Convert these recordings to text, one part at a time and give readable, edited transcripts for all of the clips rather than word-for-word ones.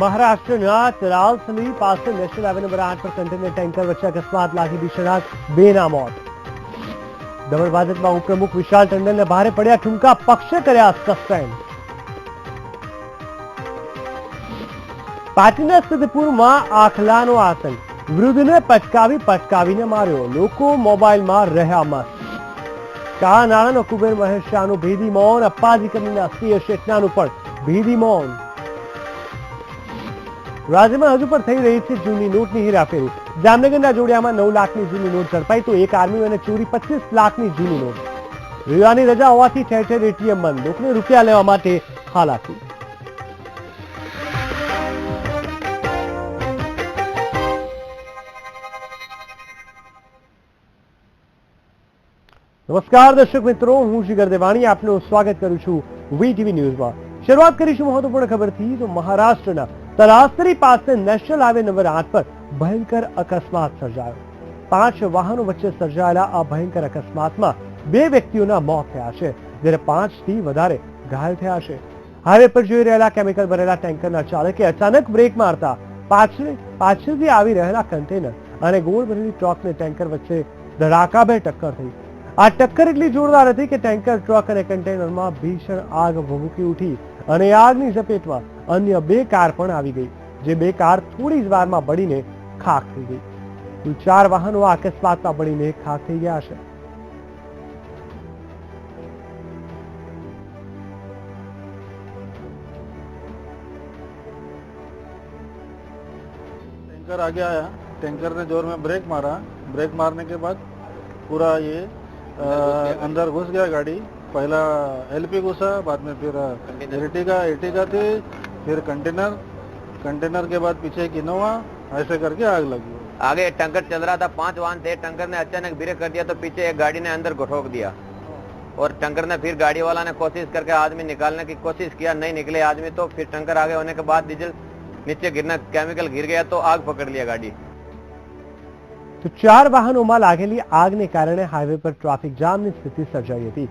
મહારાષ્ટ્રના તરાવસલી પાસે national highway number 8 પર કન્ટેનર ટેન્કર વચ્ચે અકસ્માત લાગી ભીષણાક, 2ના મોત. દમણ ભાજપમાં ઉપપ્રમુખ વિશાલ ટંડનને ભારે પડ્યા ઠુમકા, પક્ષે કર્યા સસ્પેન્ડ. પાટણના સિદ્ધપુરમાં આખલાનો આતંક, વૃદ્ધને પટકાવીને માર્યો, લોકો મોબાઈલમાં રહ્યા મસ્ત. કાળા નાણાંનો કુબેર મહેશ શાહનું ભેદી મૌન, અપ્પાજી કંપનીના સીએ શેઠનાનું પણ ભેદી મૌન. રાજ્યમાં હજુ પણ થઈ રહી છે જૂની નોટની હેરાફેરી. જામનગરના જોડિયામાં 9 લાખની જૂની નોટ ઝડપાઈ તો એક આર્મી અને ચોરી 25 લાખની જૂની નોટ. રવિવારની રજા હોવાથી ઠેર ઠેર એટીએમ બંધ, લોકોને રૂપિયા લેવા માટે હાલાકી. નમસ્કાર દર્શક મિત્રો, હું જીગર દેવાણી આપનું સ્વાગત કરું છું વીટીવી ન્યૂઝમાં. શરૂઆત કરીશું મહત્વપૂર્ણ ખબરથી. તો મહારાષ્ટ્રના તલાસરી પાસે નેશનલ હાઈવે નંબર 8 પર ભયંકર અકસ્માત સર્જાયો. 5 વાહનો વચ્ચે સર્જાયેલા આ ભયંકર અકસ્માતમાં 2 વ્યક્તિઓના મોત થયા છે, જ્યારે 5થી વધારે ઘાયલ થયા છે. હાઈવે પર જોઈ રહેલા કેમિકલ ભરેલા ટેન્કરના ચાલકે અચાનક બ્રેક મારતા પાછળથી આવી રહેલા કન્ટેનર અને ગોળ ભરેલી ટ્રકને ટેન્કર વચ્ચે ધડાકાભેર ટક્કર થઈ. આ ટક્કર એટલી જોરદાર હતી કે ટેન્કર, ટ્રક અને કન્ટેનરમાં ભીષણ આગ ભભૂકી ઉઠી અને આગની ઝપેટમાં અન્ય 2 કાર પણ આવી ગઈ, જે 2 કાર થોડી જ વારમાં બળીને ખાખ થઈ ગઈ. કુલ 4 વાહનો આ અકસ્માતમાં બળીને ખાખ થઈ ગયા છે. टैंकर आगे आया, टैंकर ने जोर में ब्रेक मारा, ब्रेक मारने के बाद पूरा ये अंदर घुस गया गाड़ी. पहला एलपी घुसा, बाद में फिर एर्टिगा थी, फिर कंटेनर के बाद पीछे एक इनोवा, ऐसे करके आग लगी. आगे टैंकर चल रहा था, 5 वाहन थे. टैंकर ने अचानक ब्रेक कर दिया तो पीछे एक गाड़ी ने अंदर को ठोक दिया और टैंकर ने फिर गाड़ी वाला ने कोशिश करके आदमी निकालने की कोशिश किया, नहीं निकले आदमी. तो फिर टैंकर आगे होने के बाद डीजल नीचे गिरना, केमिकल गिर गया तो आग पकड़ लिया गाड़ी. તો 4 વાહનોમાં લાગેલી આગને કારણે હાઈવે પર ટ્રાફિક જામની સ્થિતિ સર્જાઈ હતી.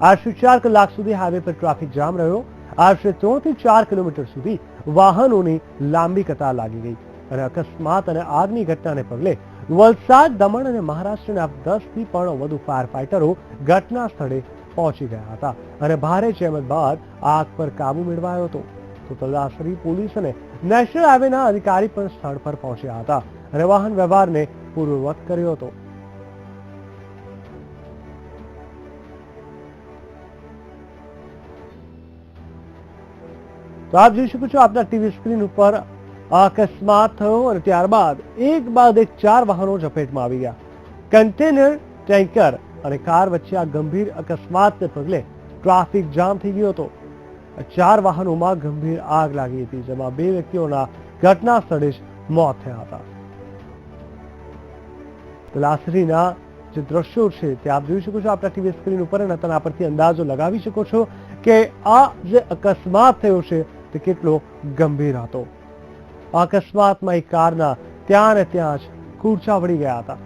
આશરે 4 કલાક સુધી હાઈવે પર ટ્રાફિક જામ રહ્યો. આશરે 3 થી 4 કિલોમીટર સુધી વાહનોની લાંબી કતાર લાગી ગઈ અને અકસ્માત અને આગની ઘટનાને પગલે વલસાડ, દમણ અને મહારાષ્ટ્રના 10 થી પણ વધુ ફાયર ફાઈટરો ઘટના સ્થળે પહોંચી ગયા હતા અને ભારે જહેમત બાદ આગ પર કાબુ મેળવાયો હતો. તો તલાસરી પોલીસ અને નેશનલ હાઈવેના અધિકારી પણ સ્થળ પર પહોંચ્યા હતા અને વાહન વ્યવહારને પૂર્વવત કર્યો હતો. તો આપ જોઈ શકો છો આપના ટીવી સ્ક્રીન ઉપર અકસ્માત થયો અને ત્યારબાદ એક બાદ એક 4 વાહનો ઝપેટમાં આવી ગયા. કન્ટેનર, ટેન્કર અને કાર વચ્ચે આ ગંભીર અકસ્માતને પગલે ટ્રાફિક જામ થઈ ગયો હતો. 4 વાહનોમાં ગંભીર આગ લાગી હતી, જેમાં 2 વ્યક્તિઓના ઘટના સ્થળે જ મોત થયા હતા. તલાસરીના જે દ્રશ્યો છે તે આપ જોઈ શકો છો આપણા ટીવી સ્ક્રીન ઉપર અને તેના પરથી અંદાજો લગાવી શકો છો કે આ જે અકસ્માત થયો છે તે કેટલો ગંભીર હતો. આ અકસ્માતમાં એક કારના ત્યાં ને ત્યાં જ કૂરચા વળી ગયા હતા.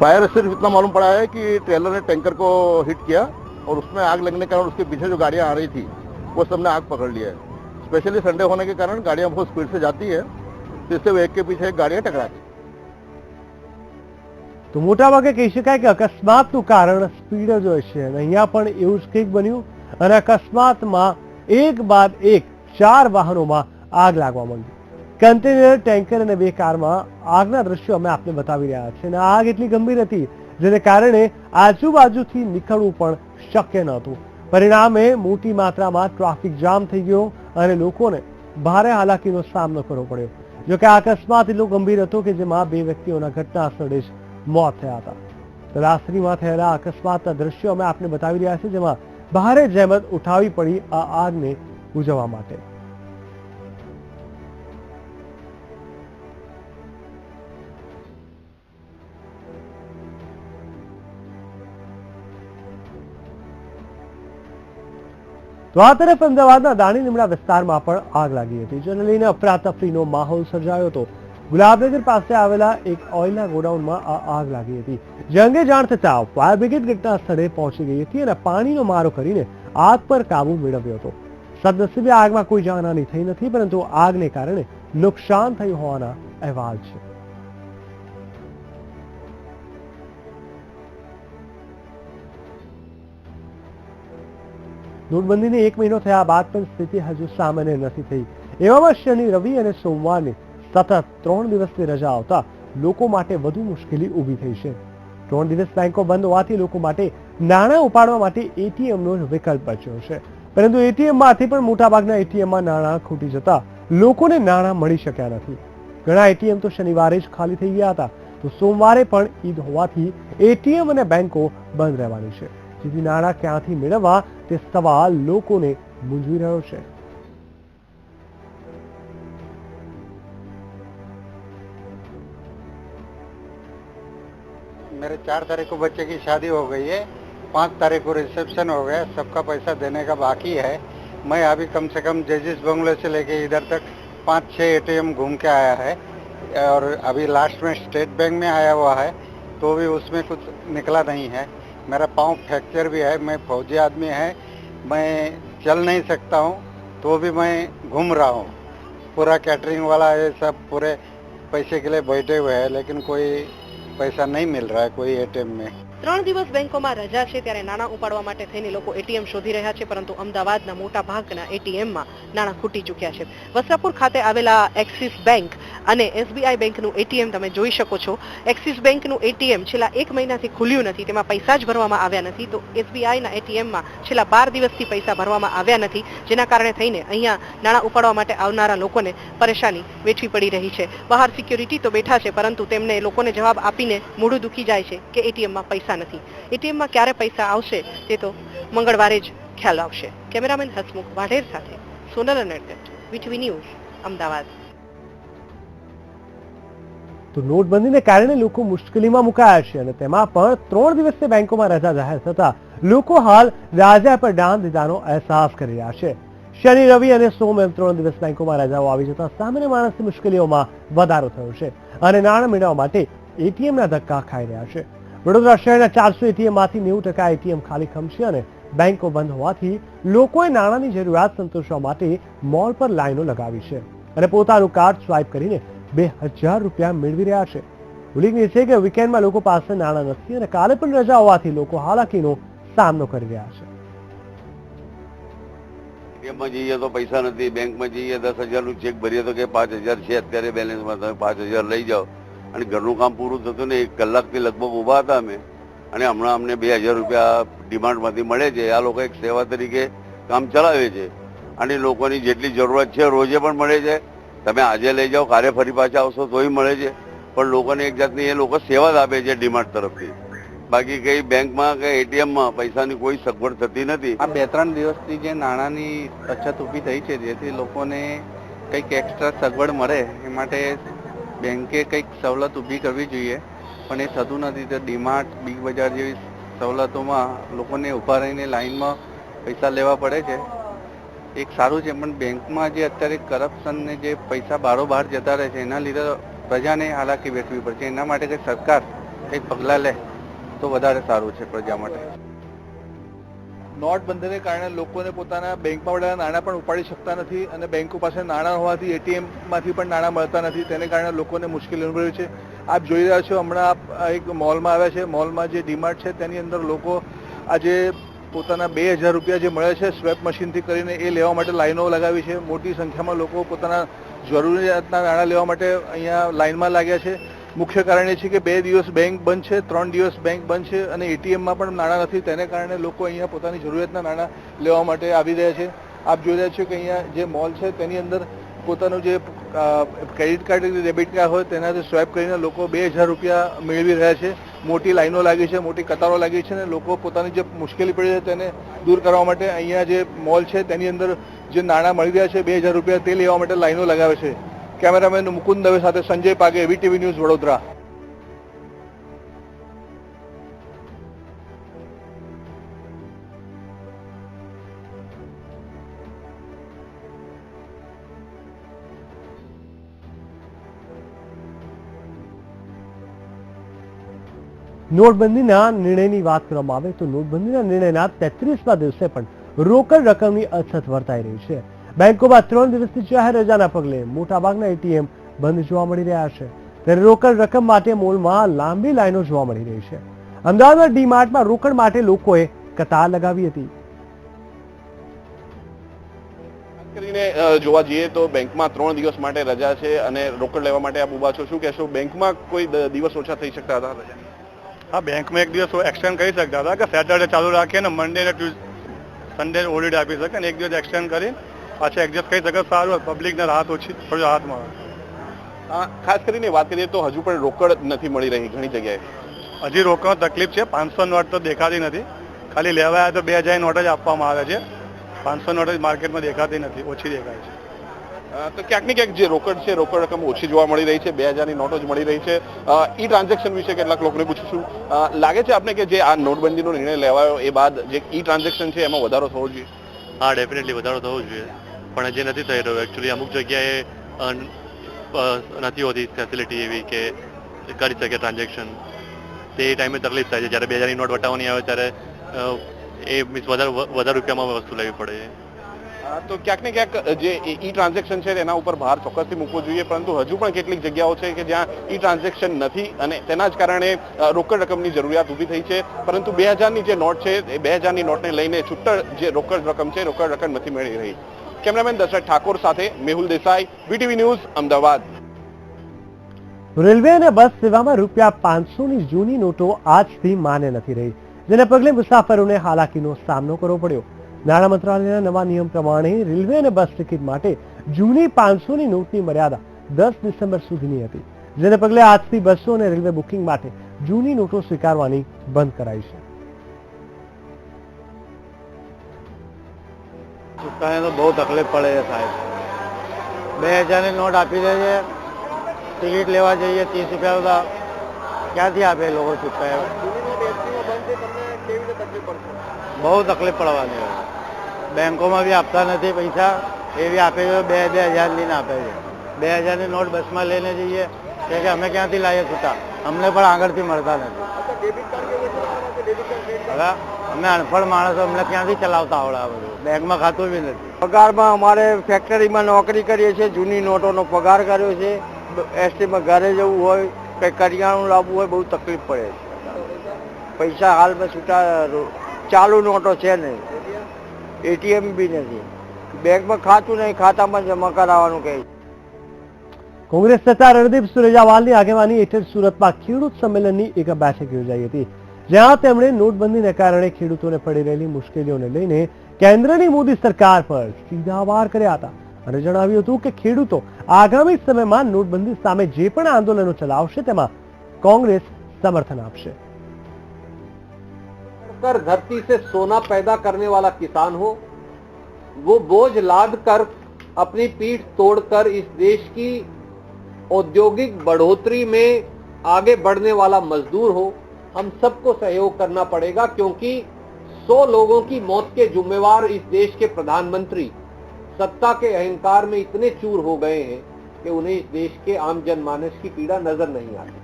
फायर सिर्फ इतना मालूम पड़ा है कि ट्रेलर ने टैंकर को हिट किया और उसमें आग लगने के कारण उसके पीछे जो गाड़ियां आ रही थी वो सबने आग पकड़ लिया है. स्पेशली संडे होने के कारण गाड़ियां बहुत स्पीड से जाती है, जिससे एक के पीछे एक गाड़ियां टकराती. તો મોટાભાગે કહી શકાય કે અકસ્માતનું કારણ સ્પીડ જ હોય છે અને અહીંયા પણ એવું જ કંઈક બન્યું અને અકસ્માતમાં એક બાદ એક 4 વાહનોમાં આગ લાગવા માંડી. કન્ટેનર, ટેન્કર અને 2 કારમાં આગના દ્રશ્યો અમે આપને બતાવી રહ્યા છીએ અને આગ એટલી ગંભીર હતી જેને કારણે આજુબાજુથી નીકળવું પણ શક્ય નહોતું. પરિણામે મોટી માત્રામાં ટ્રાફિક જામ થઈ ગયો અને લોકોને ભારે હાલાકીનો સામનો કરવો પડ્યો. જોકે આ અકસ્માત એટલો ગંભીર હતો કે જેમાં 2 વ્યક્તિઓના ઘટના સ્થળે જ મોત થયા હતા. તલાસરીમાં થયેલા અકસ્માતના દ્રશ્યો અમે આપને બતાવી રહ્યા છીએ, જેમાં ભારે જહેમત ઉઠાવવી પડી આ આગને બુઝાવવા માટે. તો આ તરફ અમદાવાદના દાણી લીમડા વિસ્તારમાં પણ આગ લાગી હતી, જેને લઈને અફરાતફરીનો માહોલ સર્જાયો હતો. ગુલાબનગર પાસે આવેલા એક ઓઇલના ગોડાઉનમાં આ આગ લાગી હતી, જે અંગે જાણ થતાં ફાયર બ્રિગેડ ઘટના સ્થળે પહોંચી ગઈ હતી અને પાણીનો મારો કરીને આગ પર કાબુ મેળવ્યો હતો. સદનસીબે આગમાં કોઈ જાનહાની થઈ નથી, પરંતુ આગને કારણે નુકસાન થયું હોવાના અહેવાલ છે. નોટબંધીને 1 મહિનો થયા બાદ પણ સ્થિતિ હજુ સામાન્ય નથી થઈ. એવામાં શનિ, રવિ અને સોમવારની સતત 3 દિવસની રજા આવતા લોકો માટે વધુ મુશ્કેલી ઊભી થઈ છે. 3 દિવસ બેંકો બંધ હોવાથી લોકો માટે નાણાં ઉપાડવા માટે એટીએમનો જ વિકલ્પ બચ્યો છે. પરંતુ એટીએમમાંથી પણ મોટાભાગના એટીએમમાં નાણાં ખૂટી જતા લોકોને નાણાં મળી શક્યા નથી. ઘણા એટીએમ તો શનિવારે જ ખાલી થઈ ગયા હતા, તો સોમવારે પણ ઈદ હોવાથી એટીએમ અને બેંકો બંધ રહેવાની છે, જેથી નાણાં ક્યાંથી મેળવવા તે સવાલ લોકોને મૂંઝવી રહ્યો છે. मेरे 4 तारीख को बच्चे की शादी हो गई है, 5 तारीख को रिसेप्शन हो गया, सबका पैसा देने का बाकी है. मैं अभी कम से कम जजिस बंगले से लेके इधर तक 5-6 एटीएम घूम के आया है और अभी लास्ट में स्टेट बैंक में आया हुआ है, तो भी उसमें कुछ निकला नहीं है. मेरा पाँव फ्रैक्चर भी है, मैं फौजी आदमी है, मैं चल नहीं सकता हूँ, तो भी मैं घूम रहा हूँ. पूरा कैटरिंग वाला ये सब पूरे पैसे के लिए बैठे हुए हैं, लेकिन कोई पैसा नहीं मिल रहा है कोई एटीएम में. 3 દિવસ બેંકોમાં રજા છે, ત્યારે નાણાં ઉપાડવા માટે થઈને લોકો એટીએમ શોધી રહ્યા છે, પરંતુ અમદાવાદના મોટા ભાગના એટીએમમાં નાણાં ખૂટી ચૂક્યા છે. વસ્ત્રાપુર ખાતે આવેલા એક્સિસ બેંક અને એસબીઆઈ બેંકનું એટીએમ તમે જોઈ શકો છો. એક્સિસ બેંકનું એટીએમ છેલ્લા 1 મહિનાથી ખુલ્યું નથી, તેમાં પૈસા જ ભરવામાં આવ્યા નથી. તો એસબીઆઈના એટીએમમાં છેલ્લા 12 દિવસથી પૈસા ભરવામાં આવ્યા નથી, જેના કારણે થઈને અહીંયા નાણાં ઉપાડવા માટે આવનારા લોકોને પરેશાની વેઠવી પડી રહી છે. બહાર સિક્યોરિટી તો બેઠા છે, પરંતુ તેમને લોકોને જવાબ આપીને મોઢું દુખી જાય છે કે એટીએમમાં પૈસા નથી. એટીએમમાં ક્યારે પૈસા આવશે તે તો મંગળવારે જ ખ્યાલ આવશે. કેમેરામેન હસમુખ વાઢેર સાથે સોનલ નડગટ, વીટીવી ન્યૂઝ, અમદાવાદ. તો નોટબંધીને કારણે લોકો મુશ્કેલીમાં મુકાયા છે અને તેમાં પણ 3 દિવસથી બેંકોમાં રજા જાહેર થતા લોકો હાલ રાજા પર દાન દીધાનો અહેસાસ કરી રહ્યા છે. શનિ, રવિ અને સોમ એમ 3 દિવસ બેંકોમાં રજાઓ આવી જતા સામાન્ય માણસની મુશ્કેલીઓમાં વધારો થયો છે અને નાણાં મેળવવા માટે એટીએમના ધક્કા ખાઈ રહ્યા છે. વડોદરા શહેરના 400 એટીએમમાંથી 90% એટીએમ ખાલીખમ છે અને બેંકો બંધ હોવાથી લોકોએ નાણાંની જરૂરિયાત સંતોષવા માટે મોલ પર લાઈનો લગાવી છે અને પોતાનું કાર્ડ સ્વાઇપ કરીને 2000 રૂપિયા મેળવી રહ્યા છે. ઉલ્લેખનીય છે કે વીકેન્ડમાં લોકો પાસે નાણાં નથી અને કાલે પણ રજા હોવાથી લોકો હાલાકીનો સામનો કરી રહ્યા છે. એટીએમમાં જઈએ તો પૈસા નથી, બેંકમાં જઈએ 10,000 નું ચેક ભરીએ તો કે 5,000 છે અત્યારે બેલેન્સમાં, તમે 5,000 લઈ જાઓ. અને ઘરનું કામ પૂરું થતું ને 1 કલાકથી લગભગ ઊભા હતા અમે, અને હમણાં અમને 2,000 રૂપિયા ડિમાન્ડમાંથી મળે છે. આ લોકો એક સેવા તરીકે કામ ચલાવે છે અને લોકોની જેટલી જરૂરત છે રોજે પણ મળે છે. તમે આજે લઈ જાઓ, કાલે ફરી પાછા આવશો તોય મળે છે, પણ લોકોને એક જાતની એ લોકો સેવા જ આપે છે ડિમાન્ડ તરફથી. બાકી કઈ બેંકમાં કે એટીએમમાં પૈસાની કોઈ સગવડ થતી નથી. આ 2-3 દિવસથી જે નાણાંની અછત ઊભી થઈ છે, જેથી લોકોને કંઈક એક્સ્ટ્રા સગવડ મળે એ માટે બેંકે કંઈક સવલત ઊભી કરવી જોઈએ, પણ એ થતું નથી. તો ડીમાર્ટ, બિગ બજાર જેવી સવલતોમાં લોકોને ઊભા રહીને લાઇનમાં પૈસા લેવા પડે છે. એક સારું છે, પણ બેંકમાં જે અત્યારે કરપ્શન ને જે પૈસા બારોબાર જતા રહે છે, એના લીધે પ્રજાને હાલાકી વેઠવી પડશે. એના માટે કંઈક સરકાર કંઈક પગલાં લે તો વધારે સારું છે પ્રજા માટે. નોટબંધીને કારણે લોકોને પોતાના બેંકમાં પડેલા નાણાં પણ ઉપાડી શકતા નથી અને બેંકો પાસે નાણાં હોવાથી એટીએમમાંથી પણ નાણાં મળતા નથી. તેને કારણે લોકોને મુશ્કેલી અનુભવી છે. આપ જોઈ રહ્યા છો, હમણાં એક મોલમાં આવ્યા છે. મોલમાં જે ડીમાર્ટ છે તેની અંદર લોકો આજે પોતાના 2,000 રૂપિયા જે મળે છે સ્વેપ મશીનથી કરીને એ લેવા માટે લાઈનો લગાવી છે. મોટી સંખ્યામાં લોકો પોતાના જરૂરિયાતના નાણાં લેવા માટે અહીંયા લાઈનમાં લાગ્યા છે. મુખ્ય કારણ એ છે કે 2 દિવસ બેંક બંધ છે, 3 દિવસ બેંક બંધ છે અને એટીએમમાં પણ નાણાં નથી. તેને કારણે લોકો અહીંયા પોતાની જરૂરિયાતના નાણાં લેવા માટે આવી રહ્યા છે. આપ જોઈ રહ્યા છો કે અહીંયા જે મોલ છે તેની અંદર પોતાનું જે ક્રેડિટ કાર્ડ કે ડેબિટ કાર્ડ હોય તેનાથી સ્વાઇપ કરીને લોકો 2,000 રૂપિયા મેળવી રહ્યા છે. મોટી લાઈનો લાગી છે, મોટી કતારો લાગી છે અને લોકો પોતાની જે મુશ્કેલી પડી છે તેને દૂર કરવા માટે અહીંયા જે મોલ છે તેની અંદર જે નાણાં મળી રહ્યા છે 2,000 રૂપિયા તે લેવા માટે લાઈનો લગાવે છે. કેમેરામેન મુકુંદ દવે સાથે સંજય પાગે, વીટીવી ન્યૂઝ, વડોદરા. નોટબંધીના નિર્ણયની વાત કરવામાં આવે તો નોટબંધીના નિર્ણયના 33મા દિવસે પણ રોકડ રકમની અછત વર્તાઈ રહી છે. બેંકોમાં 3 દિવસથી જાહેર રજાના પગલે મોટાભાગના એટીએમ બંધ જોવા મળી રહ્યા છે. ત્યારે રોકડ રકમ માટે મોલમાં લાંબી લાઈનો જોવા મળી રહી છે. અમદાવાદમાં ડીમાર્ટમાં રોકડ માટે લોકોએ કતાર લગાવી હતી. કરીને જોવા જઈએ તો બેંકમાં 3 દિવસ માટે રજા છે અને રોકડ લેવા માટે આપ ઊભા છો. શું કહેશો, બેંકમાં કોઈ દિવસ ઓછા થઈ શકતા હતા રજા? હા, બેંકમાં એક દિવસ એક્સટેન્ડ કરી શકતા હતા કે સેટરડે ચાલુ રાખીએ ને મંડે ને સન્ડે હોલિડે આપી શકે ને એક દિવસ એક્સટેન્ડ કરી પાછા એડજસ્ટ કરી શકે. સારું, પબ્લિકને રાહત ઓછી થોડી રાહત મળે. ખાસ કરીને વાત કરીએ તો હજુ પણ રોકડ નથી મળી રહી ઘણી જગ્યાએ. હજી રોકડ તકલીફ છે. 500 નોટ તો દેખાતી નથી. ખાલી લેવા આવ્યા તો 2000 નોટ જ આપવામાં આવે છે. 500 નોટ જ માર્કેટમાં દેખાતી નથી, ઓછી દેખાય છે. તો ક્યાંક ને ક્યાંક જે રોકડ છે, રોકડ રકમ ઓછી જોવા મળી રહી છે. 2000ની નોટો જ મળી રહી છે. ઈ ટ્રાન્ઝેક્શન વિશે કેટલાક લોકોને પૂછીશું. લાગે છે આપને કે જે આ નોટબંધીનો નિર્ણય લેવાયો એ બાદ જે ઈ ટ્રાન્ઝેક્શન છે એમાં વધારો થવો જોઈએ? હા, ડેફિનેટલી વધારો થવો જોઈએ, પણ જે નથી થઈ રહ્યો. એકચ્યુઅલી અમુક જગ્યાએ નથી હોતી ફેસિલિટી એવી કે કરી શકે ટ્રાન્ઝેક્શન. તે ટાઈમે તકલીફ થાય છે. જ્યારે 2000ની નોટ વટાવવાની આવે ત્યારે એ મીન્સ વધારે રૂપિયામાં વસ્તુ લેવી પડે છે. તો ક્યાંક ને ક્યાંક જે ઈ ટ્રાન્ઝેક્શન છે એના ઉપર ભાર ચોક્કસથી મૂકવો જોઈએ, પરંતુ હજુ પણ કેટલીક જગ્યાઓ છે કે જ્યાં ઈ ટ્રાન્ઝેક્શન નથી અને તેના જ કારણે રોકડ રકમની જરૂરિયાત ઊભી થઈ છે. પરંતુ 2000ની જે નોટ છે એ 2000ની નોટને લઈને છૂટક જે રોકડ રકમ છે, રોકડ રકમ નથી મળી રહી. કેમેરામેન દશરથ ઠાકોર સાથે Mehul Desai, VTV news, Ahmedabad. Railway અને બસ સેવામાં ₹500ની જૂની નોટો આજથી માન્ય નથી રહી, જેને પગલે મુસાફરોને હાલાકીનો સામનો કરવો પડ્યો. નાણાં મંત્રાલયના નવા નિયમ પ્રમાણે રેલવે અને બસ ટિકિટ માટે જૂની 500ની નોટની મર્યાદા 10 ડિસેમ્બર સુધીની હતી, જેને પગલે આજથી બસો અને રેલવે બુકિંગ માટે જૂની નોટો સ્વીકારવાની બંધ કરાઈ છે. ચૂકવાને તો બહુ તકલીફ પડે છે સાહેબ. 2000ની નોટ આપી દે છે, ટિકિટ લેવા જઈએ 30 રૂપિયા ક્યાંથી આપે લોકો ચૂકવાય? બહુ તકલીફ પડવાની હોય. બેંકોમાં બી આપતા નથી પૈસા, એ બી આપે છે 2000 લઈને આપે છે. 2000ની નોટ બસમાં લઈને જઈએ કે અમે ક્યાંથી લાવીએ છૂટા, અમને પણ આગળથી મળતા નથી. હવે અમે અનપઢ માણસો, અમને ક્યાંથી ચલાવતા આવડે? આ બધું બેંકમાં ખાતું બી નથી. પગારમાં અમારે ફેક્ટરીમાં નોકરી કરીએ છીએ, જૂની નોટોનો પગાર કર્યો છે. એસટીમાં ઘરે જવું હોય, કંઈ કરિયાણું લાવવું હોય, બહુ તકલીફ પડે છે. પૈસા હાલમાં છૂટા ચાલુ નોટો છે નહીં, એટીએમ બી નથી, બેંકમાં ખાતું નહીં, ખાતામાં જમા કરાવવાનું કહે. કોંગ્રેસ નેતા રણદીપ સુરજેવાલાની આગેવાની હેઠળ સુરતમાં ખેડૂત સંમેલનની એક બેઠક યોજાઈ હતી, જ્યાં તેમણે નોટબંધીને કારણે ખેડૂતોને પડી રહેલી મુશ્કેલીઓને લઈને કેન્દ્રની મોદી સરકાર પર સીધા વાર કર્યા હતા અને જણાવ્યું હતું કે ખેડૂતો આગામી સમયમાં નોટબંધી સામે જે પણ આંદોલનો ચલાવશે તેમાં કોંગ્રેસ समर्थन आपसे। कर धरती से सोना पैदा करने वाला किसान हो, वो बोझ लाद कर अपनी पीठ तोड़कर इस देश की औद्योगिक बढ़ोतरी में आगे बढ़ने वाला मजदूर हो, हम सबको सहयोग करना पड़ेगा, क्योंकि 100 लोगों की मौत के जिम्मेवार इस देश के प्रधानमंत्री सत्ता के अहंकार में इतने चूर हो गए हैं कि उन्हें इस देश के आम जनमानस की पीड़ा नजर नहीं आती।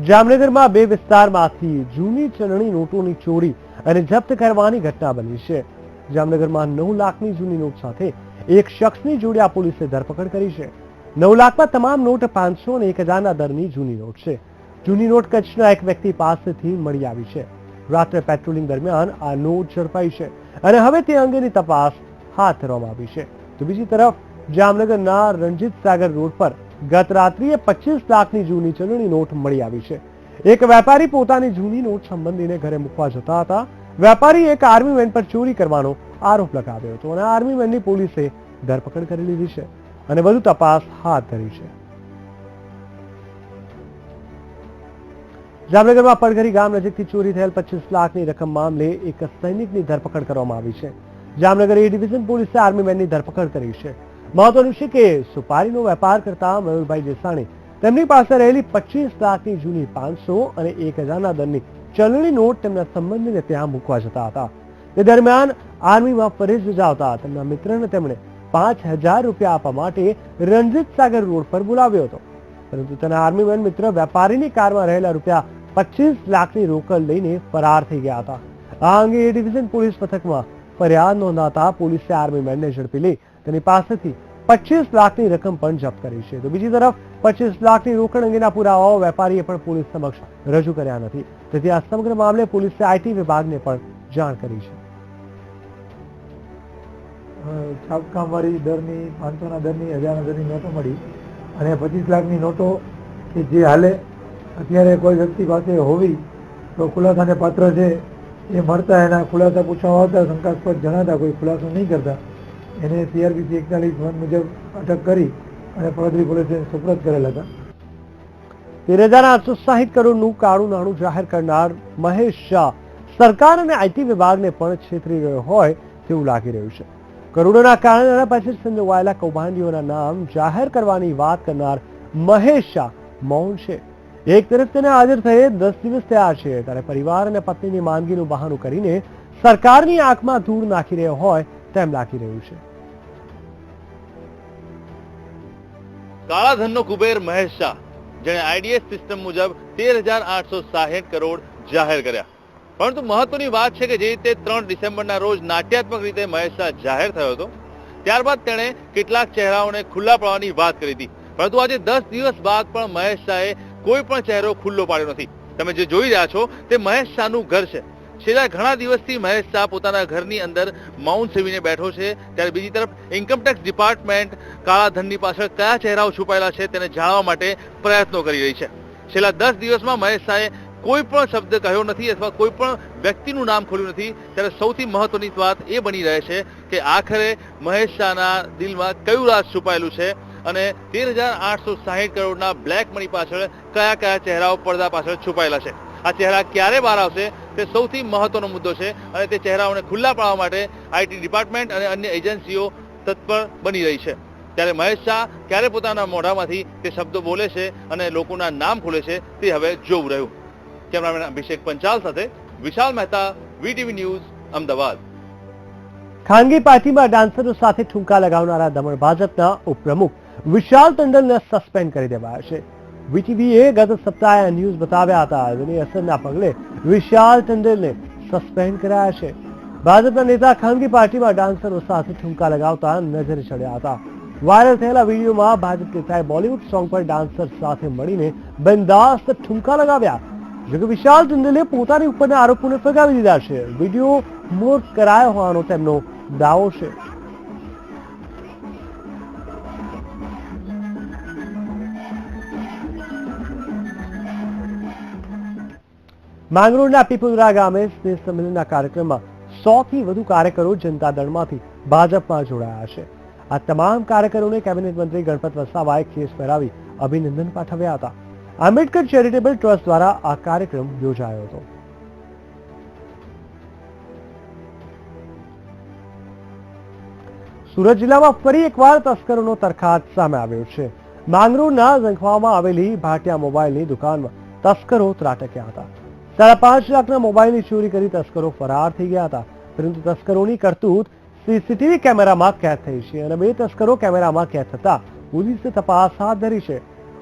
જામનગરમાં બે વિસ્તારમાંથી જૂની ચલણી નોટોની ચોરી અને જપ્ત કરવાની ઘટના બની છે। જામનગરમાં 9 લાખની જૂની નોટ સાથે એક શખ્સની જોડિયા પોલીસે ધરપકડ કરી છે। 9 લાખમાં તમામ નોટ 500 અને 1000ના દરની જૂની નોટ છે। જૂની નોટ કચ્છના એક વ્યક્તિ પાસેથી મળી આવી છે। રાત્રે પેટ્રોલિંગ દરમિયાન આ નોટ ઝડપાઈ છે અને હવે તે અંગેની તપાસ હાથ ધરવામાં આવી છે। તો બીજી તરફ જામનગરના રણજીત સાગર રોડ પર ગત રાત્રિએ 25 લાખની જૂની ચલણી નોટ મળી આવી છે। એક વેપારી પોતાની જૂની નોટ સંબંધીને ઘરે મૂકવા જતા હતા। વેપારી એક આર્મી વેન પર ચોરી કરવાનો આરોપ લગાવ્યો હતો અને આર્મી વેનની પોલીસે ધરપકડ કરી લીધી છે અને વધુ તપાસ હાથ ધરી છે। જામનગરમાં પડઘરી ગામ નજીકથી ચોરી થયેલ 25 લાખની રકમ મામલે એક સૈનિકની ધરપકડ કરવામાં આવી છે। જામનગર એ ડિવિઝન પોલીસે આર્મી વેનની ધરપકડ કરી છે। મહત્વનું છે કે સુપારીનો વેપાર કરતા મયુરભાઈ દેસાણી તેમની પાસે રહેલી 25 લાખની જૂની 500 અને 1000ના દરની ચલણી નોટ તેમના સંબંધીને ત્યાં મૂકવા જતા હતા। તે દરમિયાન આર્મીમાં ફરજ બજાવતા તેમના મિત્રને તેમણે 5000 રૂપિયા આપવા માટે રણજીત સાગર રોડ પર બોલાવ્યો હતો, પરંતુ તેના આર્મી મેન મિત્ર વેપારીની કારમાં રહેલા રૂપિયા 25 લાખની રોકડ લઈને ફરાર થઈ ગયા હતા. આ અંગે એ ડિવિઝન પોલીસ મથકમાં ફરિયાદ નોંધાતા પોલીસે આર્મી મેનને ઝડપી લઈ તેની પાસેથી 25 લાખની રકમ પણ જપ્ત કરી છે. તો બીજી તરફ 25 લાખની રોકડ અંગેના પુરાવાઓ વેપારીએ પણ પોલીસ સમક્ષ રજૂ કર્યા નથી. તેથી આ સમગ્ર મામલે પોલીસે આઈટી વિભાગને પણ જાણ કરી છે. છાપકામવાળી દરની 500ના દરની 1000ના દરની નોટો મળી અને 25 લાખની નોટો કે જે હાલે અત્યારે કોઈ વ્યક્તિ પાસે હોવી તો ખુલાસાને પાત્ર છે એ મળતા એના ખુલાસા પૂછવામાં આવતા શંકાસ્પદ જણાતા કોઈ ખુલાસો નહીં કરતા એને CRPC 41(1) મુજબ અટક કરી અને પડોદરી પોલીસે સુપ્રત કરેલ હતા. 13,860 કરોડનું કાળું નાણું જાહેર કરનાર મહેશ શાહ સરકાર અને આઈટી વિભાગને પણ છેતરી રહ્યો હોય તેવું લાગી રહ્યું છે. કરોડોના કાળા નાણાં પાછળ સંડોવાયેલા કૌભાંડીઓના નામ જાહેર કરવાની વાત કરનાર મહેશ શાહ મૌન છે. એક તરફ તેને હાજર થયે 10 દિવસ થયા છે ત્યારે પરિવાર અને પત્નીની માંદગીનું બહાનું કરીને સરકારની આંખમાં ધૂળ નાખી રહ્યો હોય તેમ લાગી રહ્યું છે. કાળા ધનનો કુબેર મહેશ શાહ, જેણે આઈડીએસ સિસ્ટમ મુજબ 13,860 કરોડ જાહેર કર્યા. પરંતુ મહત્વની વાત છે કે જે રીતે 3 ડિસેમ્બરના રોજ નાટ્યાત્મક રીતે મહેશ શાહ જાહેર થયો હતો ત્યારબાદ તેણે કેટલાક ચહેરાઓને ખુલ્લા પાડવાની વાત કરી હતી. પરંતુ આજે 10 દિવસ બાદ પણ મહેશ શાહે કોઈ પણ ચહેરો ખુલ્લો પાડ્યો નથી. તમે જે જોઈ રહ્યા છો તે મહેશ શાહનું ઘર છે. છેલ્લા ઘણા દિવસથી મહેશ શાહ પોતાના ઘરની અંદર મૌન સેવીને બેઠો છે. ત્યારે બીજી તરફ ઇન્કમટેક્સ ડિપાર્ટમેન્ટ કાળા ધનની પાછળ કયા ચહેરાઓ છુપાયેલા છે તેને જાણવા માટે પ્રયત્નો કરી રહી છે. છેલ્લા 10 દિવસમાં મહેશ શાહે કોઈ પણ શબ્દ કહ્યો નથી અથવા કોઈ પણ વ્યક્તિનું નામ ખોલ્યું નથી. ત્યારે સૌથી મહત્વની વાત એ બની રહે છે કે આખરે મહેશ શાહના દિલમાં કયું રાજ છુપાયેલું છે અને 13,860 કરોડના બ્લેક મની પાછળ કયા કયા ચહેરાઓ પડદા પાછળ છુપાયેલા છે. આ ચહેરા ક્યારે બહાર આવશે તે સૌથી મહત્વનો મુદ્દો છે અને તે ચહેરાઓને ખુલ્લા પાડવા માટે આઈટી ડિપાર્ટમેન્ટ અને અન્ય એજન્સીઓ તત્પર બની રહી છે. ત્યારે મહેશ શાહ ક્યારે પોતાના મોઢામાંથી તે શબ્દો બોલે છે અને લોકોના નામ ખોલે છે તે હવે જોવું રહ્યું. કેમેરામેન અભિષેક પંચાલ સાથે વિશાલ મહેતા, વીટીવી ન્યૂઝ, અમદાવાદ. ખાનગી પાર્ટીમાં ડાન્સરો સાથે ઠુમકા લગાવનારા દમણ ભાજપના ઉપપ્રમુખ વિશાલ ટંડેલને સસ્પેન્ડ કરી દેવાયા છે. વીટીવીએ ગત સપ્તાહે ન્યૂઝ બતાવ્યા હતા. જેની અસરના પગલે વિશાલ ટંડેલને સસ્પેન્ડ કરાયા છે. ભાજપના નેતા ખાનગી પાર્ટીમાં ડાન્સરો સાથે ઠુમકા લગાવતા નજરે ચડ્યા હતા. વાયરલ થયેલા વિડીયોમાં ભાજપ નેતાએ બોલિવૂડ સોંગ પર ડાન્સર સાથે મળીને બિંદાસ્ત ઠુમકા લગાવ્યા. જોકે વિશાલ ટંડેલે પોતાની ઉપરના આરોપોને ફગાવી દીધા છે. વિડીયો મોર્ફ કરાયો હોવાનો તેમનો દાવો છે. માંગરોળના પીપુદરા ગામે સ્નેહ સંમેલનના કાર્યક્રમમાં 100થી વધુ કાર્યકરો જનતા દળમાંથી ભાજપમાં જોડાયા છે. આ તમામ કાર્યકરોને કેબિનેટ મંત્રી ગણપત વસાવાએ કેસ પહેરાવી અભિનંદન પાઠવ્યા હતા. આંબેડકર ચેરિટેબલ ટ્રસ્ટ દ્વારા આ કાર્યક્રમ યોજાયો હતો. સુરત જિલ્લામાં ફરી એકવાર તસ્કરોનો તરખાટ સામે આવ્યો છે. માંગરોળના ઝંખવામાં આવેલી ભાટિયા મોબાઈલની દુકાનમાં તસ્કરો ત્રાટક્યા હતા. 5.5 લાખના મોબાઈલની ચોરી કરી તસ્કરો ફરાર થઈ ગયા હતા. પરંતુ તસ્કરોની કરતૂત સીસીટીવી કેમેરામાં કેદ થઈ છે અને 2 તસ્કરો કેમેરામાં કેદ થતા પોલીસે તપાસ હાથ ધરી છે.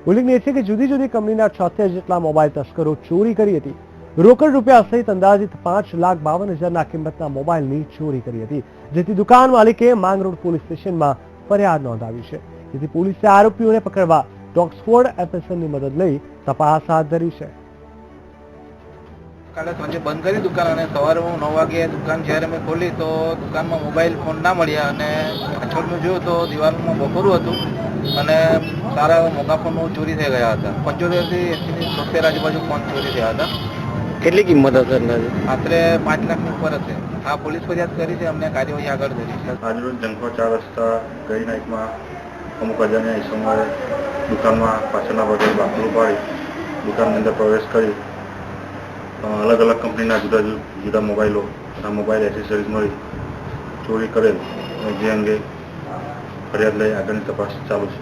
ઉલ્લેખનીય છે કે જુદી જુદી કંપનીના 76 જેટલા મોબાઈલ તસ્કરો ચોરી કરી હતી. રોકડ રૂપિયા સહિત અંદાજિત 5,52,000ના કિંમતના મોબાઈલની ચોરી કરી હતી. જેથી દુકાન માલિકે માંગરોળ પોલીસ સ્ટેશનમાં ફરિયાદ નોંધાવી છે. જેથી પોલીસે આરોપીઓને પકડવા ડોગ સ્ક્વોડ FSNની મદદ લઈ તપાસ હાથ ધરી છે. કાલે સાંજે બંધ કરી દુકાન અને સવારે હું 9 વાગે દુકાન જ્યારે મેં ખોલી તો દુકાનમાં મોબાઈલ ફોન ના મળ્યા અને પાછળનું જોયું તો દિવાલમાં બપોરું હતું અને સારા એવા મોંઘા ફોન ચોરી થઈ ગયા હતા. 75થી 80 આજુબાજુ ફોન ચોરી થયા હતા. કેટલી કિંમત હશે અંદાજે? આશરે 5 લાખની ઉપર હશે. આ પોલીસ ફરિયાદ કરી છે, અમને કાર્યવાહી આગળ ધરી છે. આજરોજ જંખવા 4 રસ્તા ગઈ નાઇટમાં અમુક અજાણ્યા ઈસમોએ દુકાનમાં પાછળના ભાગે બાકડું પાડી દુકાનની અંદર પ્રવેશ કરી અલગ અલગ કંપનીના જુદા જુદા મોબાઈલો તથા મોબાઈલ એસેસરીઝ મળી ચોરી કરેલ જે અંગે ફરિયાદ લઈ આગળની તપાસ ચાલુ છે.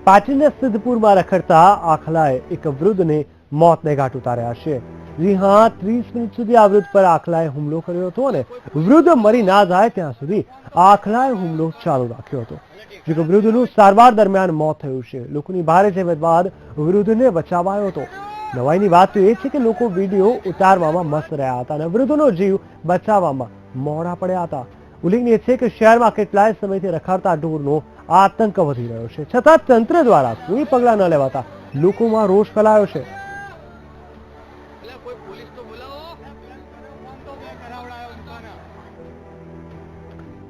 પાટણના સિદ્ધપુરમાં રખડતા આખલાએ એક વૃદ્ધને મોતને ઘાટ ઉતાર્યા છે. જી હા, 30 મિનિટ સુધી આ વૃદ્ધ પર આખલાએ હુમલો કર્યો હતો અને વૃદ્ધ મરી ના જાય ત્યાં સુધી આખલાએ હુમલો ચાલુ રાખ્યો હતો. જોકે વૃદ્ધનું સારવાર દરમિયાન મોત થયું છે. લોકોની ભારે જહેમત બાદ વૃદ્ધને બચાવાયો હતો. નવાઈની વાત તો એ છે કે લોકો વિડીયો ઉતારવામાં મસ્ત રહ્યા હતા અને વૃદ્ધોનો જીવ બચાવવામાં મોડા પડ્યા હતા. ઉલ્લેખનીય છે કે શહેરમાં કેટલાય સમયથી રખડતા ઢોરનો આતંક વધી રહ્યો છે, છતાં તંત્ર દ્વારા કોઈ પગલાં ન લેવાતા લોકોમાં રોષ ફેલાયો છે.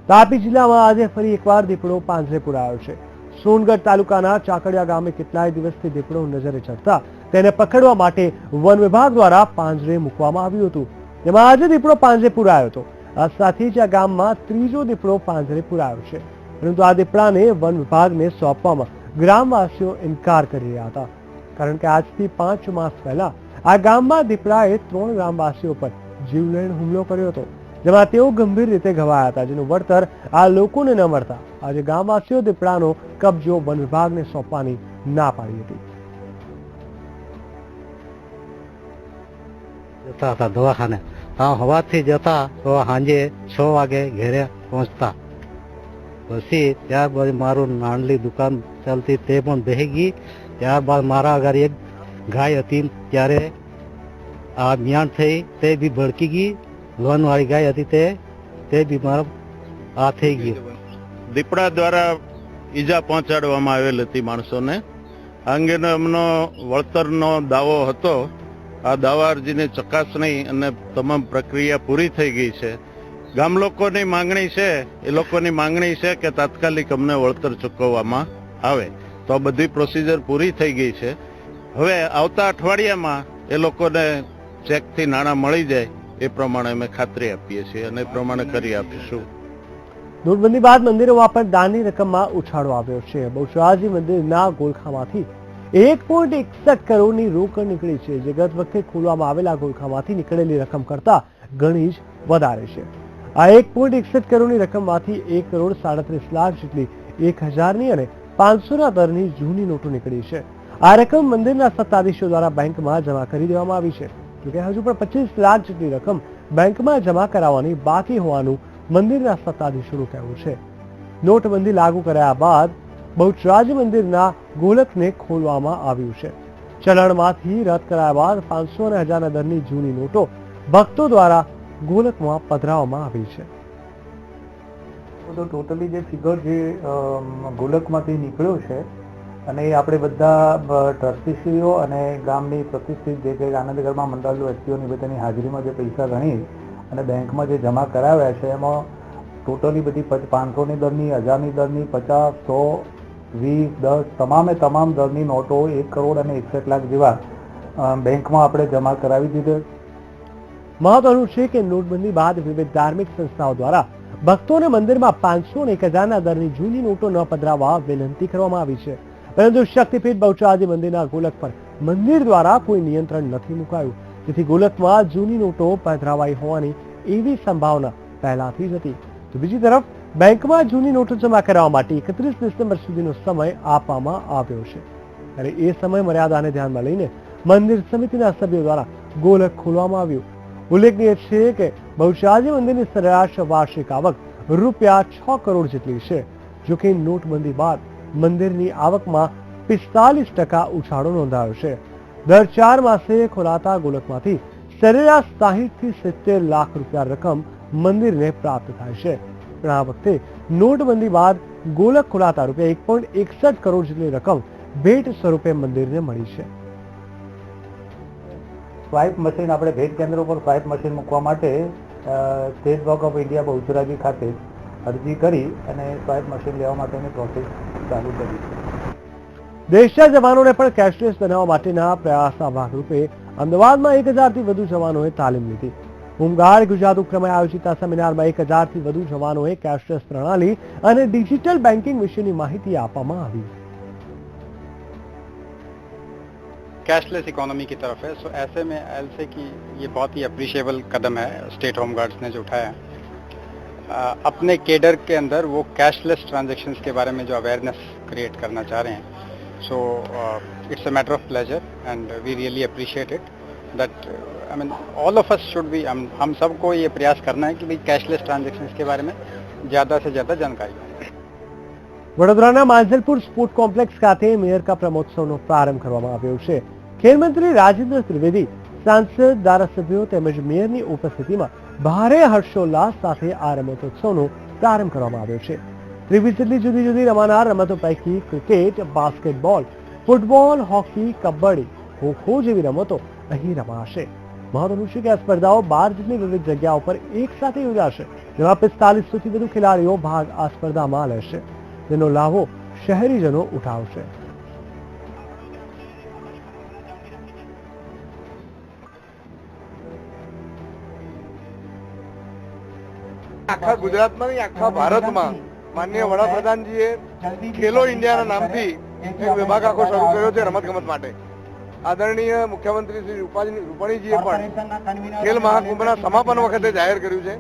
તાપી જિલ્લામાં આજે ફરી એકવાર દીપડો પાંજરે પુરાયો છે. સોનગઢ તાલુકાના ચાકડિયા ગામે કેટલાય દિવસથી દીપડો નજરે ચડતા તેને પકડવા માટે વન વિભાગ દ્વારા પાંજરે મૂકવામાં આવ્યું હતું. તેમાં આજે દીપડો પાંજરે પુરાયો હતો. આ સાથે જ આ ગામમાં ત્રીજો દીપડો પાંજરે પુરાયો છે, પરંતુ આ દીપડાને વન વિભાગને સોંપવામાં ગ્રામવાસીઓ ઇનકાર કરી રહ્યા હતા, કારણ કે આજથી 5 માસ પહેલા આ ગામમાં દીપડાએ 3 ગ્રામવાસીઓ પર જીવલેણ હુમલો કર્યો હતો, જેમાં તેઓ ગંભીર રીતે ઘવાયા હતા, જેનું વળતર આ લોકોને ન મળતા આજે ગામવાસીઓ દીપડાનો કબજો વન વિભાગને સોંપવાની ના પાડી હતી. જતા હતા દવાખાને, હવાથી જતા તો સાંજે 6 વાગે ઘરે પહોંચતા. પછી ત્યારબાદ મારું નાનલી દુકાન ચાલતી તે પણ બેસી ગઈ. ત્યારબાદ મારા આગળ એક ગાય હતી, ત્યારે આ મિયાણ થઈ તે બી ભડકી ગઈ. લોન વાળી ગાય હતી તે બી મારા આ થઈ ગયું. દીપડા દ્વારા ઈજા પહોંચાડવામાં આવેલ હતી માણસોને. આ અંગેનો એમનો વળતરનો દાવો હતો. આ દાવા અરજીની ચકાસણી અને તમામ પ્રક્રિયા પૂરી થઈ ગઈ છે. ગામ લોકોની માંગણી છે, એ લોકોની માંગણી છે કે તાત્કાલિક અમને વળતર ચૂકવવામાં આવે. તો આ બધી પ્રોસિજર પૂરી થઈ ગઈ છે. હવે આવતા અઠવાડિયામાં એ લોકોને ચેકથી નાણાં મળી જાય એ પ્રમાણે અમે ખાતરી આપીએ છીએ અને એ પ્રમાણે કરી આપીશું. નોટબંધી બાદ મંદિરોમાં પણ દાનની રકમમાં ઉછાળો આવ્યો છે. બહુચરાજી મંદિરના ગોલખામાંથી 1.61 કરોડની રોકડ નીકળી છે, જે ગત વખતે ખોલવામાં આવેલા ગોલખામાંથી નીકળેલી રકમ કરતા ઘણી જ વધારે છે. આ 1.61 કરોડની રકમમાંથી 1 કરોડ 37 લાખ જેટલી 1000ની અને 500ના દરની જૂની નોટો નીકળી છે. આ રકમ મંદિરના સત્તાધીશો દ્વારા બેંકમાં જમા કરી દેવામાં આવી છે. જોકે હજુ પણ 25 લાખ જેટલી રકમ બેંકમાં જમા કરાવવાની બાકી હોવાનું મંદિરના સત્તાધીશોનું કહેવું છે. નોટબંધી લાગુ કરાયા બાદ બહુચરાજી મંદિરના ગોલકને ખોલવામાં આવ્યું છે. ચલણમાંથી રદ કરાયા બાદ 500 અને 1000ના દરની જૂની નોટો ભક્તો દ્વારા ગોલકમાં પધરાવવામાં આવી છે. તો ટોટલી જે ફિગર જે ગોલકમાંથી નીકળ્યો છે અને એ આપણે બધા ટ્રસ્ટીશ્રીઓ અને ગામની પ્રતિષ્ઠિત જે આનંદગરમાં મંડાયેલું વ્યક્તિઓની બધાની હાજરીમાં જે પૈસા ગણી અને બેંકમાં જે જમા કરાવ્યા છે એમાં ટોટલી બધી 500ની દરની, 1000ની દરની, 50, 100, 20, 10 તમામ દરની નોટો 1 કરોડ અને 61 લાખ જેવા બેંકમાં આપણે જમા કરાવી દીધેલ. મહત્વનું છે કે નોટબંધી બાદ વિવિધ ધાર્મિક સંસ્થાઓ દ્વારા ભક્તોને મંદિરમાં 500 અને 1000ના દરની જૂની નોટો ન પધરાવવા વિનંતી કરવામાં આવી છે, પરંતુ શક્તિપીઠ બહુચરાજી મંદિરના ગોલક પર મંદિર દ્વારા કોઈ નિયંત્રણ નથી મુકાયું, જેથી ગોલકમાં જૂની નોટો પધરાવાઈ હોવાની એવી સંભાવના પહેલાથી જ હતી. તો બીજી તરફ બેંકમાં જૂની નોટો જમા કરાવવા માટે 31 ડિસેમ્બર સુધીનો સમય આપવામાં આવ્યો છે, અને એ સમય મર્યાદાને ધ્યાનમાં લઈને મંદિર સમિતિના સભ્યો દ્વારા ગોલક ખોલવામાં આવ્યું. ઉલ્લેખનીય છે કે બહુચરાજી મંદિરની સરેરાશ વાર્ષિક આવક રૂપિયા 6 કરોડ જેટલી છે. જોકે નોટબંધી બાદ મંદિરની આવકમાં 45% ઉછાળો નોંધાયો છે. દર 4 માસે ખોલાતા ગોલકમાંથી સરેરાશ 60 થી 70 લાખ રૂપિયા રકમ મંદિરને પ્રાપ્ત થાય છે. પણ આ વખતે નોટબંધી બાદ ગોલક ખોલાતા રૂપિયા 1.61 કરોડ જેટલી રકમ ભેટ સ્વરૂપે મંદિરને મળી છે. સ્વાઇપ મશીન આપણે ભેટ કેન્દ્રો પર સ્વાઇપ મશીન મૂકવા માટે state bank of India Bahucharaji ખાતે અરજી કરી અને સ્વાઇપ મશીન લેવા માટેની પ્રોસેસ ચાલુ કરી છે. દેશના જવાનોને પણ કેશલેસ બનાવવા માટેના પ્રયાસના ભાગરૂપે અમદાવાદમાં 1000થી વધુ જવાનોએ તાલીમ લીધી. હોમગાર્ડ ગુજરાત ઉપક્રમે આયોજિત આ સેમિનારમાં 1000થી વધુ જવાનોએ કેશલેસ પ્રણાલી અને ડિજિટલ બેન્કિંગ વિશેની માહિતી આપવામાં આવી. कैशलेस इकोनॉमी की तरफ है, सो ऐसे में एलसे की ये बहुत ही अप्रिशिएबल कदम है स्टेट होम गार्ड्स ने जो उठाया है. अपने केडर के अंदर वो कैशलेस ट्रांजैक्शंस के बारे में जो अवेयरनेस क्रिएट करना चाह रहे हैं, so it's a matter of pleasure and we really appreciate it that I mean all of us should be, हम सबको ये प्रयास करना है कि भाई कैशलेस ट्रांजैक्शंस के बारे में ज़्यादा से ज़्यादा जानकारी. વડોદરાના માંજલપુર સ્પોર્ટ કોમ્પ્લેક્સ ખાતે મેયર કા પ્રમોત્સવનો પ્રારંભ કરવામાં આવ્યો છે. ખેલમંત્રી રાજેન્દ્ર ત્રિવેદી, સાંસદ, ધારાસભ્યો તેમજ મેયરની ઉપસ્થિતિમાં ભારે હર્ષોલ્લાસ સાથે આ રમતોત્સવનો પ્રારંભ કરવામાં આવ્યો છે. 23 જેટલી જુદી જુદી રમાનાર રમતો પૈકી cricket, basketball, football, hockey, kabaddi, kho kho જેવી રમતો અહીં રમાશે. મહત્વનું છે કે આ સ્પર્ધાઓ 12 જેટલી વિવિધ જગ્યાઓ પર એક સાથે યોજાશે, જેમાં 4500થી વધુ ખેલાડીઓ ભાગ આ સ્પર્ધામાં લેશે, જેનો લાભો શહેરીજનો ઉઠાવશે. આખા ગુજરાતમાં નહીં, આખા ભારતમાં માનનીય વડાપ્રધાનજીએ ખેલો ઇન્ડિયાના નામથી એક વિભાગ આખો શરૂ કર્યો છે રમતગમત માટે. આદરણીય મુખ્યમંત્રી શ્રી રૂપાણીજીએ પણ ખેલ મહાકુંભના સમાપન વખતે જાહેર કર્યું છે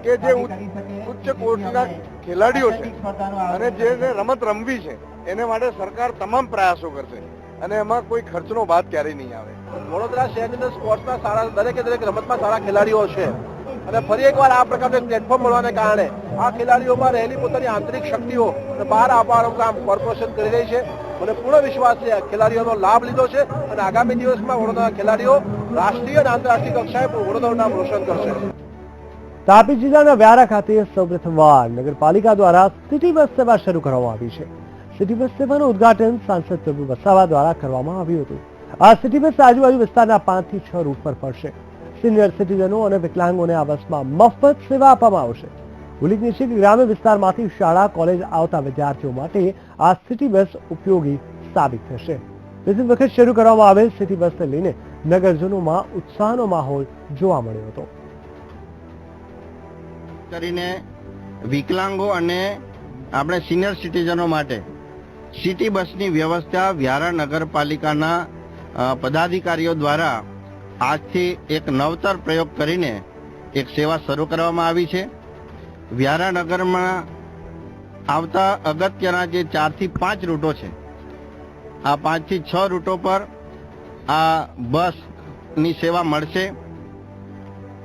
કે જે ઉચ્ચ કોટીના ખેલાડીઓ છે અને જેને રમત રમવી છે એને માટે સરકાર તમામ પ્રયાસો કરશે અને એમાં કોઈ ખર્ચનો બાદ ક્યારેય નહીં આવે. વડોદરા શહેરની અંદર સ્પોર્ટ્સના સારા દરેકે દરેક રમતમાં સારા ખેલાડીઓ છે અને ફરી એકવાર આ પ્રકારનું પ્લેટફોર્મ મળવાને કારણે આ ખેલાડીઓમાં રહેલી પોતાની આંતરિક શક્તિઓ બહાર આવવાનું કામ કોર્પોરેશન કરી રહી છે. મને પૂર્ણ વિશ્વાસ છે ખેલાડીઓનો લાભ લીધો છે અને આગામી દિવસમાં વડોદરાના ખેલાડીઓ રાષ્ટ્રીય અને આંતરરાષ્ટ્રીય કક્ષાએ વડોદરાનું નામ રોશન કરશે. તાપી જિલ્લાના વ્યારા ખાતે સૌપ્રથમવાર નગરપાલિકા દ્વારા સિટી બસ સેવા શરૂ કરવામાં આવી છે. સિટી બસ સેવાનું ઉદઘાટન સાંસદ પ્રભુ વસાવા દ્વારા કરવામાં આવ્યું હતું. આ સિટી બસ આજુબાજુ વિસ્તારના 5 થી 6 રૂટ પર ફરશે. સિનિયર સિટીઝનો અને વિકલાંગોને આ બસમાં મફત સેવા આપવામાં આવશે. ઉલ્લેખનીય છે કે ગ્રામ્ય વિસ્તારમાંથી શાળા, કોલેજ આવતા વિદ્યાર્થીઓ માટે આ સિટી બસ ઉપયોગી સાબિત થશે. પ્રથમ વખત શરૂ કરવામાં આવેલ સિટી બસને લઈને નગરજનોમાં ઉત્સાહનો માહોલ જોવા મળ્યો હતો. કરીને વિકલાંગો અને આપણે સિનિયર સિટીઝનો માટે સિટી બસની વ્યવસ્થા વ્યારા નગરપાલિકાના પદાધિકારીઓ દ્વારા આજથી એક નવતર પ્રયોગ કરીને એક સેવા શરૂ કરવામાં આવી છે. વ્યારા નગરમાં આવતા અગત્યના જે 4 થી 5 રૂટો છે, આ 5 થી 6 રૂટો પર આ બસની સેવા મળશે.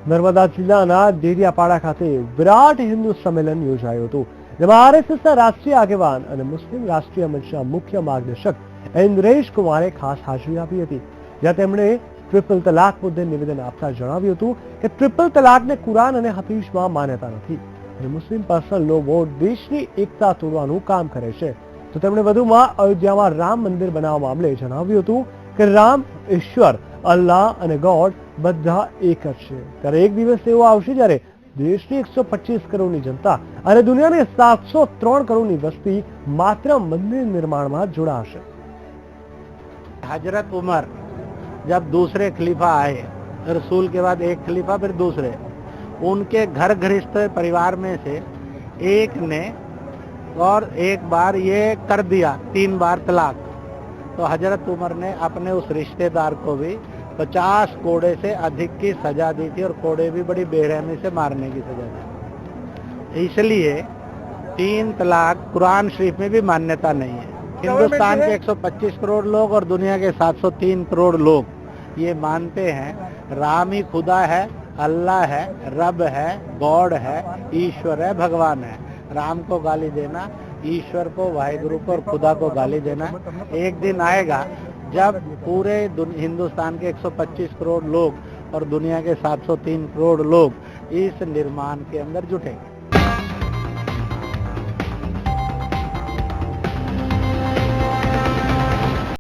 નર્મદા જિલ્લાના ડેડિયાપાડા ખાતે વિરાટ હિન્દુ સંમેલન યોજાયું હતું, જેમાં આરએસએસના રાષ્ટ્રીય આગેવાન અને મુસ્લિમ રાષ્ટ્રીય મંચના મુખ્ય માર્ગદર્શક ઇન્દ્રેશ કુમારે ખાસ હાજરી આપી હતી, જ્યાં તેમણે ટ્રિપલ તલાક મુદ્દે નિવેદન આપતા જણાવ્યું હતું કે ટ્રિપલ તલાકને કુરાન અને હદીસમાં માન્યતા નથી અને મુસ્લિમ પર્સનલ લો બોર્ડ દેશની એકતા તોડવાનું કામ કરે છે. તો તેમણે વધુમાં અયોધ્યામાં રામ મંદિર બનાવવા મામલે જણાવ્યું હતું કે રામ, ઈશ્વર, અલ્લાહ અને ગોડ બધા એક જ છે. ત્યારે એક દિવસ એવો આવશે જ્યારે દેશની 125 કરોડની જનતા અને દુનિયાની 703 કરોડની વસ્તી માત્ર મંદિર નિર્માણમાં જોડાશે. हजरत उमर जब दूसरे खलीफा आए, रसूल के बाद एक खलीफा फिर दूसरे, उनके घर गृहस्थ परिवार में से एक ने और एक बार ये कर दिया 3 बार तलाक, तो हजरत उमर ने अपने उस रिश्तेदार को भी 50 कोड़े से अधिक की सजा दी थी और कोड़े भी बड़ी बेरहमी से मारने की सजा दी. इसलिए 3 तलाक कुरान शरीफ में भी मान्यता नहीं है. हिंदुस्तान के 125 करोड़ लोग और दुनिया के 703 करोड़ लोग ये मानते हैं राम ही खुदा है, अल्लाह है, रब है, गॉड है, ईश्वर है, भगवान है. राम को गाली देना, ईश्वर को, वाहिगुरु को और खुदा को गाली देना. एक दिन आएगा जब पूरे हिंदुस्तान के 125 करोड़ लोग और दुनिया के 703 करोड़ लोग इस निर्माण के अंदर जुटेंगे.